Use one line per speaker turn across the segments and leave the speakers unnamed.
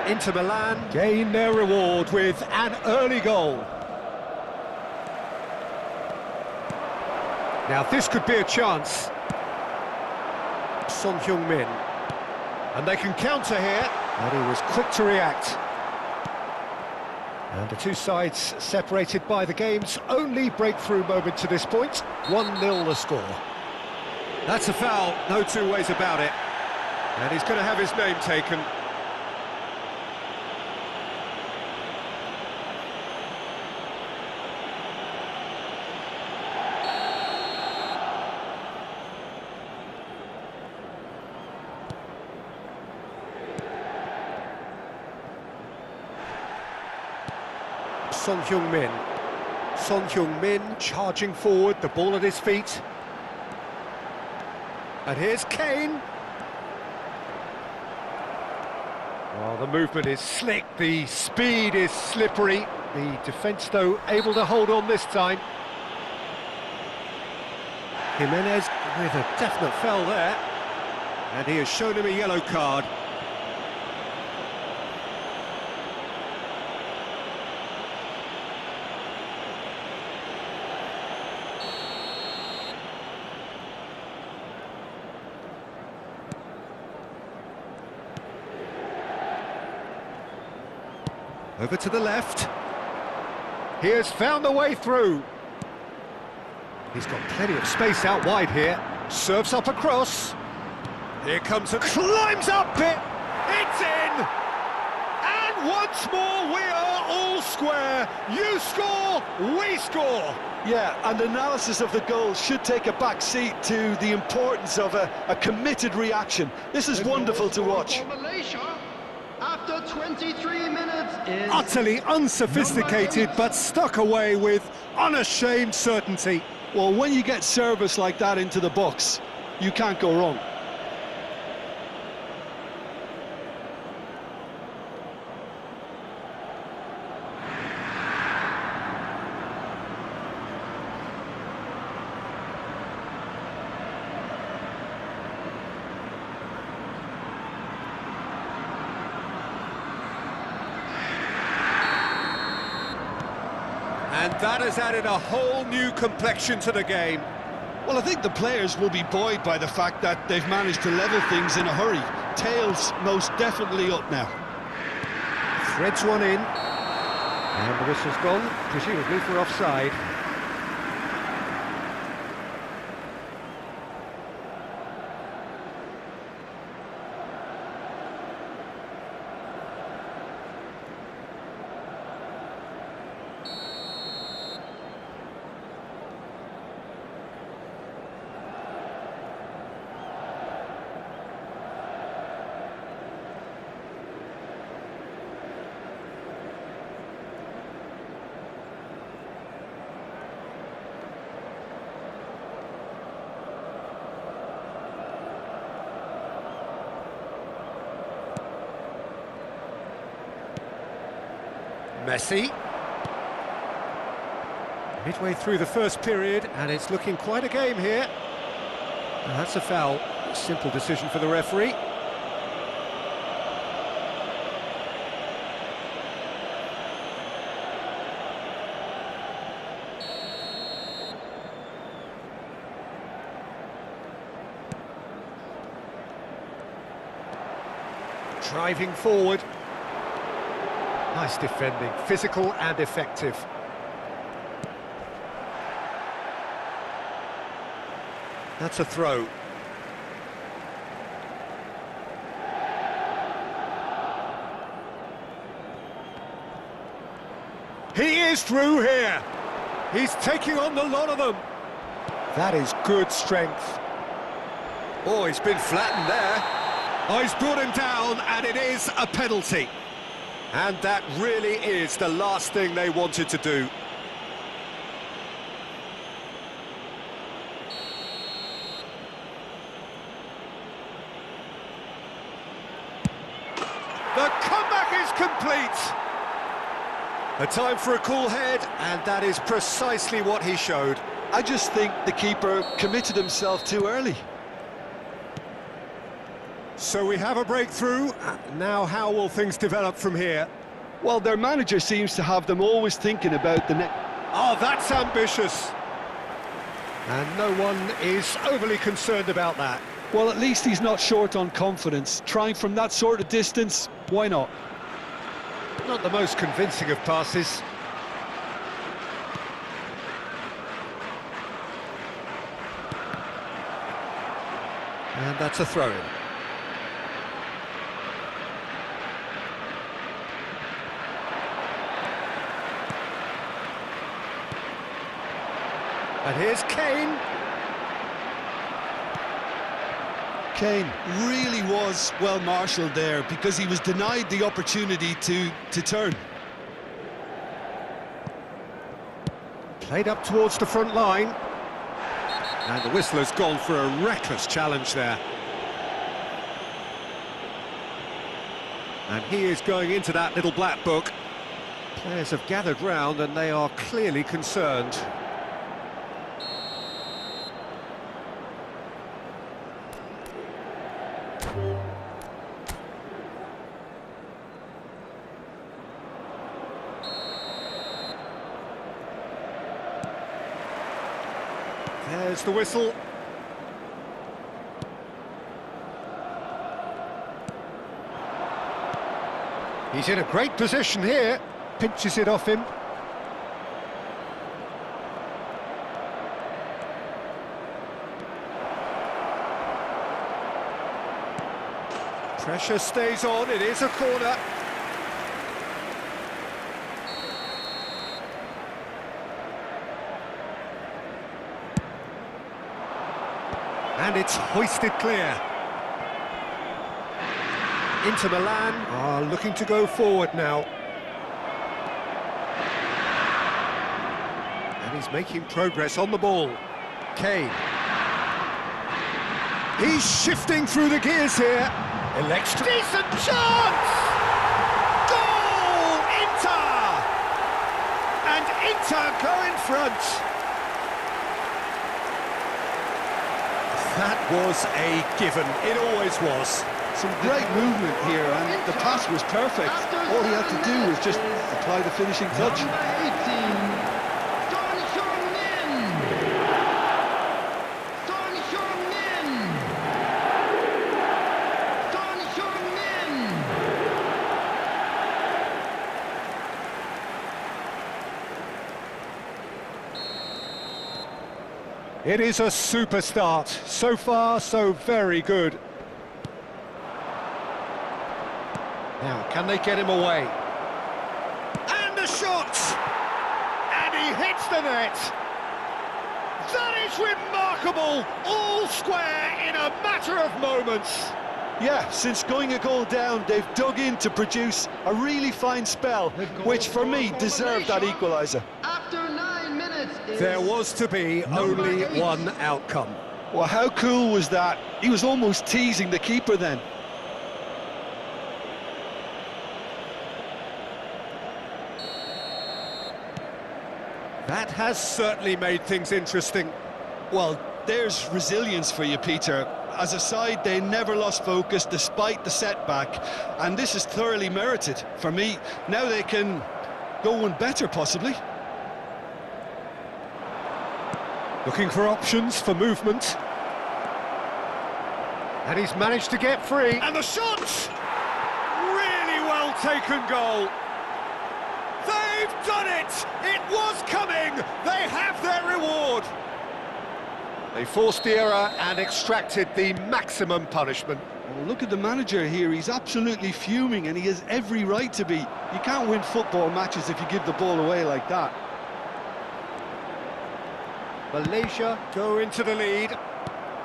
Inter Milan gain their reward with an early goal. Now this could be a chance. Son Heung-min. And they can counter here. And he was quick to react. And the two sides separated by the game's only breakthrough moment to this point. 1-0 the score. That's a foul, no two ways about it. And he's going to have his name taken. Son Heung-min. Son Heung-min charging forward, the ball at his feet. And here's Kane. Well, the movement is slick, the speed is slippery. The defence, though, able to hold on this time. Jimenez with a definite foul there. And he has shown him a yellow card. Over to the left. He has found a way through. He's got plenty of space out wide here. Serves up across. Here comes a... climbs up it! It's in! And once more we are all square. You score, we score!
Yeah, and analysis of the goal should take a back seat to the importance of a committed reaction. This is wonderful to watch.
After 23 minutes is...
Utterly unsophisticated, but stuck away with unashamed certainty.
Well, when you get service like that into the box, you can't go wrong.
And that has added a whole new complexion to the game.
Well, I think the players will be buoyed by the fact that they've managed to level things in a hurry. Tails most definitely up now.
Threads one in. And the whistle's gone, presumably for offside. Messi. Midway through the first period, and it's looking quite a game here. And that's a foul. Simple decision for the referee. Driving forward. Nice defending, physical and effective. That's a throw. He is through here. He's taking on the lot of them. That is good strength. Oh, he's been flattened there. Oh, he's brought him down, and it is a penalty. And that really is the last thing they wanted to do. The comeback is complete. A time for a cool head, and that is precisely what he showed.
I just think the keeper committed himself too early.
So we have a breakthrough. Now how will things develop from here?
Well, their manager seems to have them always thinking about the next...
Oh, that's ambitious. And no one is overly concerned about that.
Well, at least he's not short on confidence. Trying from that sort of distance, why not?
Not the most convincing of passes. And that's a throw-in. And here's Kane.
Kane really was well marshalled there because he was denied the opportunity to turn.
Played up towards the front line. And the whistler's gone for a reckless challenge there. And he is going into that little black book. Players have gathered round and they are clearly concerned. There's the whistle. He's in a great position here. Pinches it off him. Pressure stays on, it is a corner. And it's hoisted clear. Inter Milan are looking to go forward now. And he's making progress on the ball. Kane. He's shifting through the gears here. Elects to... Decent chance! Goal! Inter! And Inter go in front. That was a given. It always was.
Some great movement here, and the pass was perfect. All he had to do was just apply the finishing touch.
Number 18, Son Heung-min. Son Heung-min. Son Heung-min.
It is a super start. So far, so very good. Now, can they get him away? And the shot! And he hits the net! That is remarkable! All square in a matter of moments.
Yeah, since going a goal down, they've dug in to produce a really fine spell, which for me deserved that equaliser.
After 9 minutes is
There was to be only
8.
one outcome.
Well, how cool was that? He was almost teasing the keeper then.
That has certainly made things interesting.
Well, there's resilience for you, Peter. As a side, they never lost focus despite the setback, and this is thoroughly merited. For me, now they can go one better, possibly.
Looking for options for movement. And he's managed to get free. And the shot! Really well taken goal. They've done it! It was coming! They have their reward! They forced the error and extracted the maximum punishment.
Well, look at the manager here. He's absolutely fuming, and he has every right to be. You can't win football matches if you give the ball away like that.
Malaysia go into the lead.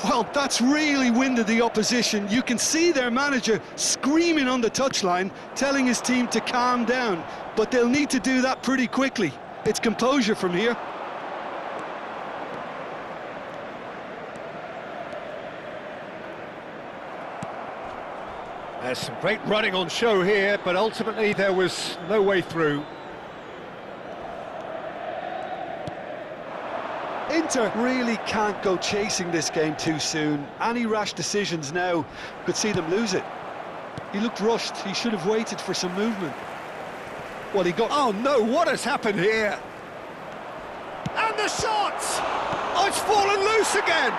Well, that's really winded the opposition. You can see their manager screaming on the touchline, telling his team to calm down. But they'll need to do that pretty quickly. It's composure from here.
There's some great running on show here, but ultimately there was no way through.
Inter really can't go chasing this game too soon. Any rash decisions now could see them lose it. He looked rushed. He should have waited for some movement. Well, he got...
Oh no, what has happened here? And the shot! Oh, it's fallen loose again!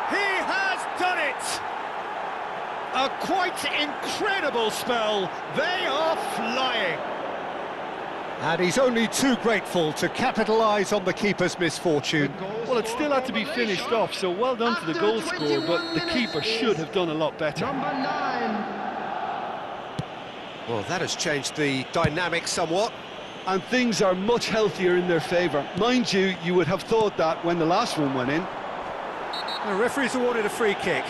He has done it! A quite incredible spell. They are flying. And he's only too grateful to capitalise on the keeper's misfortune.
Well, it still had to be finished off, so well done to the goal scorer, but the keeper should have done a lot better.
Number 9.
Well, that has changed the dynamic somewhat.
And things are much healthier in their favour. Mind you, you would have thought that when the last one went in.
The referee's awarded a free kick.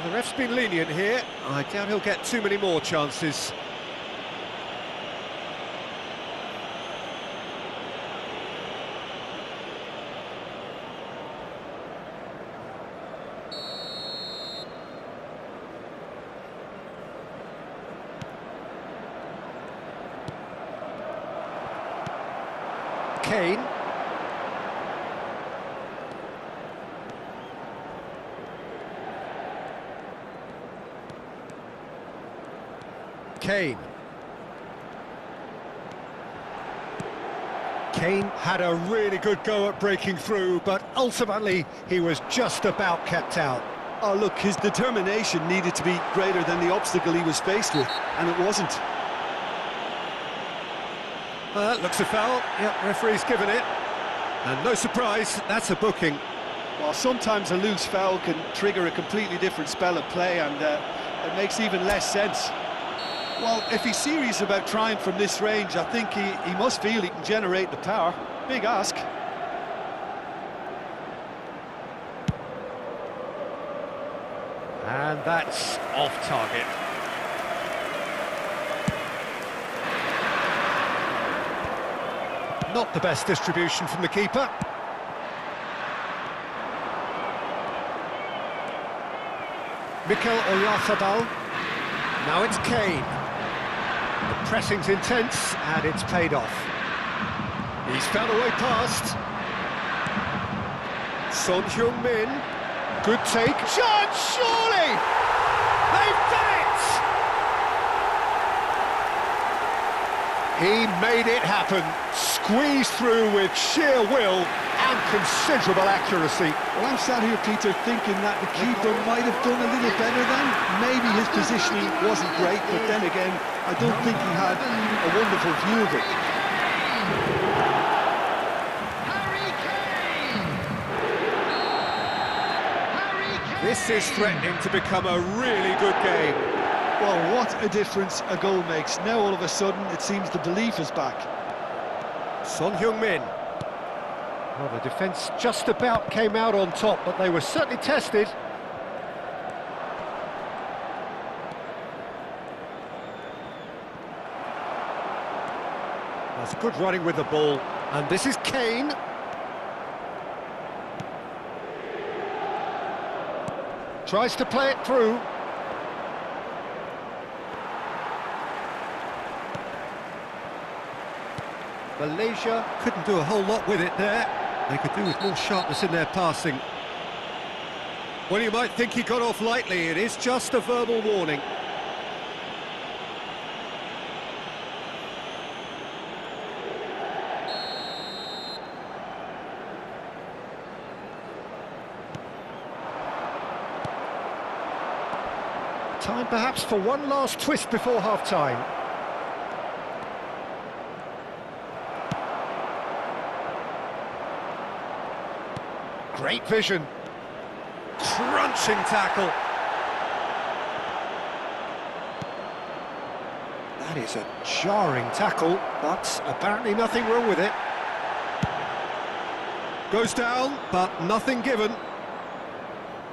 The ref's been lenient here. I doubt he'll get too many more chances. Kane. Kane. Kane had a really good go at breaking through, but ultimately he was just about kept out.
Oh, look, his determination needed to be greater than the obstacle he was faced with, and it wasn't.
That looks a foul. Yep, referee's given it. And no surprise, that's a booking.
Well, sometimes a loose foul can trigger a completely different spell of play, and it makes even less sense. Well, if he's serious about trying from this range, I think he must feel he can generate the power. Big ask.
And that's off target. Not the best distribution from the keeper. Mikel Oyarzabal. Now it's Kane. The pressing's intense, and it's paid off. He's found a way past. Son Heung-min. Good take. Shot, surely! They've done it! He made it happen. Squeezed through with sheer will and considerable accuracy.
Well, I'm sat here, Peter, thinking that the keeper might have done a little better then. Maybe his positioning wasn't great, but then again, I don't think he had a wonderful view of it.
Harry Kane! Harry Kane!
This is threatening to become a really good game.
Well, what a difference a goal makes. Now, all of a sudden, it seems the belief is back.
Son Heung-min. Well, the defence just about came out on top, but they were certainly tested. That's good running with the ball. And this is Kane. Tries to play it through. Malaysia couldn't do a whole lot with it there. They could do with more sharpness in their passing. Well, you might think he got off lightly. It is just a verbal warning. Time perhaps for one last twist before half-time. Great vision. Crunching tackle. That is a jarring tackle, but apparently nothing wrong with it. Goes down, but nothing given.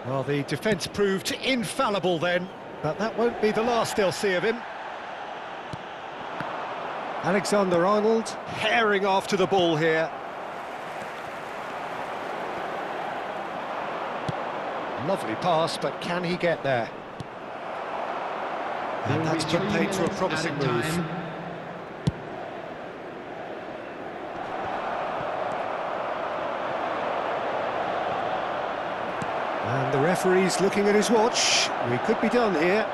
Well, the defence proved infallible then, but that won't be the last they'll see of him. Alexander-Arnold herring after the ball here. Lovely pass, but can he get there? And that's put paid to a promising move. referee's looking at his watch. We could be done here.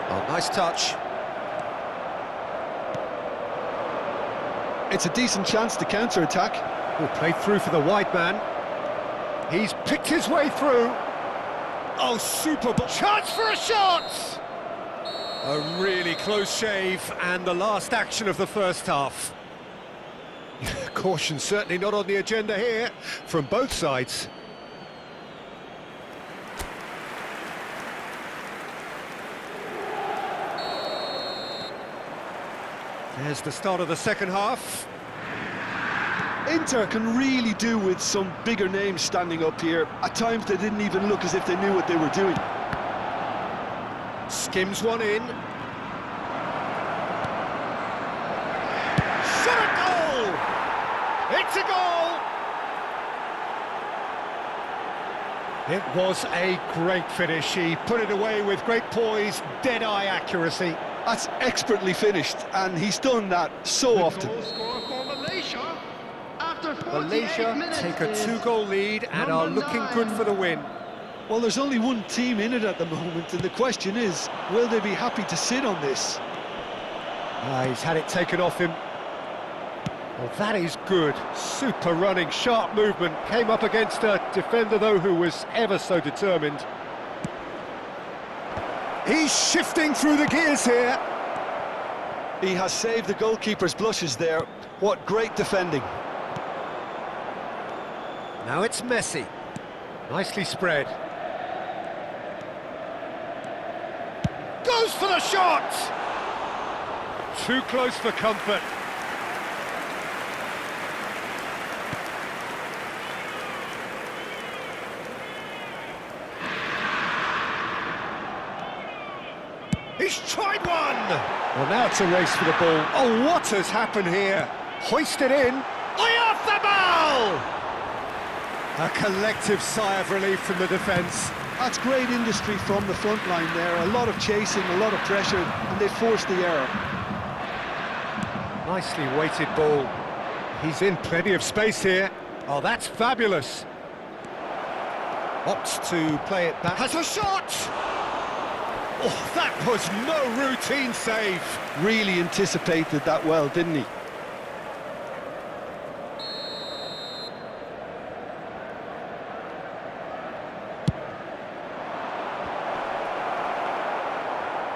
Oh, nice touch.
It's a decent chance to counter-attack.
Oh, played through for the wide man. He's picked his way through. Oh, super ball. Chance for a shot! A really close shave, and the last action of the first half. Caution certainly not on the agenda here, from both sides. There's the start of the second half.
Inter can really do with some bigger names standing up here. At times they didn't even look as if they knew what they were doing.
Skims one in. Shot a goal! It's a goal! It was a great finish. He put it away with great poise, dead-eye accuracy.
That's expertly finished, and he's done that so often.
Goal score for Malaysia. After 48
Malaysia
minutes
take a
is
2-goal lead and are
number
looking
9.
good for the win.
Well, there's only one team in it at the moment, and the question is, will they be happy to sit on this?
He's had it taken off him. Well, that is good. Super running, sharp movement. Came up against a defender, though, who was ever so determined. He's shifting through the gears here.
He has saved the goalkeeper's blushes there. What great defending.
Now it's Messi. Nicely spread. Goes for the shot! Too close for comfort. He's tried one! Well, now it's a race for the ball. Oh, what has happened here? Hoisted in. Off the ball! A collective sigh of relief from the defence.
That's great industry from the front line there. A lot of chasing, a lot of pressure, and they forced the error.
Nicely weighted ball. He's in plenty of space here. Oh, that's fabulous. Opts to play it back. Has a shot! Oh, that was no routine save.
Really anticipated that well, didn't he?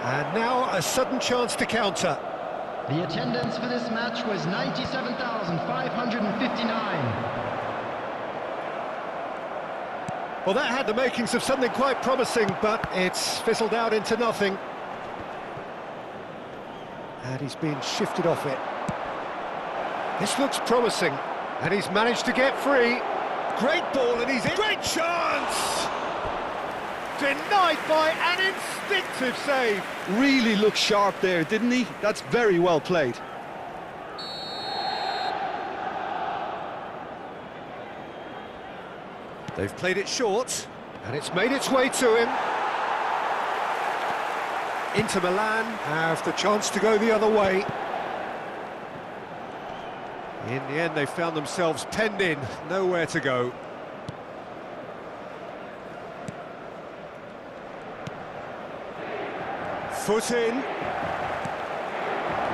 And now a sudden chance to counter.
The attendance for this match was 97,559.
Well, that had the makings of something quite promising, but it's fizzled out into nothing. And he's been shifted off it. This looks promising, and he's managed to get free. Great ball, and he's in. Great chance! Denied by an instinctive save.
Really looked sharp there, didn't he? That's very well played.
They've played it short, and it's made its way to him. Inter Milan have the chance to go the other way. In the end, they found themselves penned in, nowhere to go. Foot in.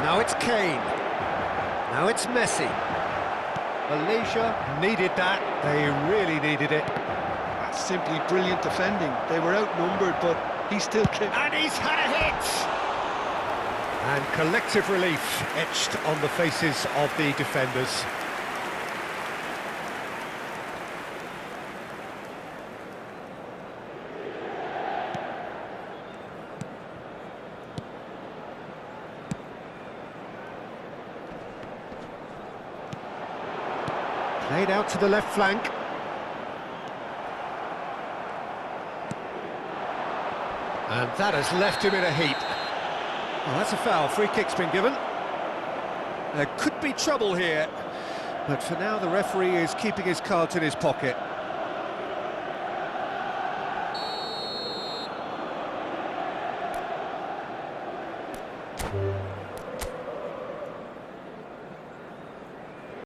Now it's Kane. Now it's Messi. Malaysia needed that. They really needed it.
That's simply brilliant defending. They were outnumbered, but he still came.
And he's had a hit! And collective relief etched on the faces of the defenders. Played out to the left flank. And that has left him in a heap. Well, that's a foul. Free kick's been given. There could be trouble here. But for now, the referee is keeping his cards in his pocket.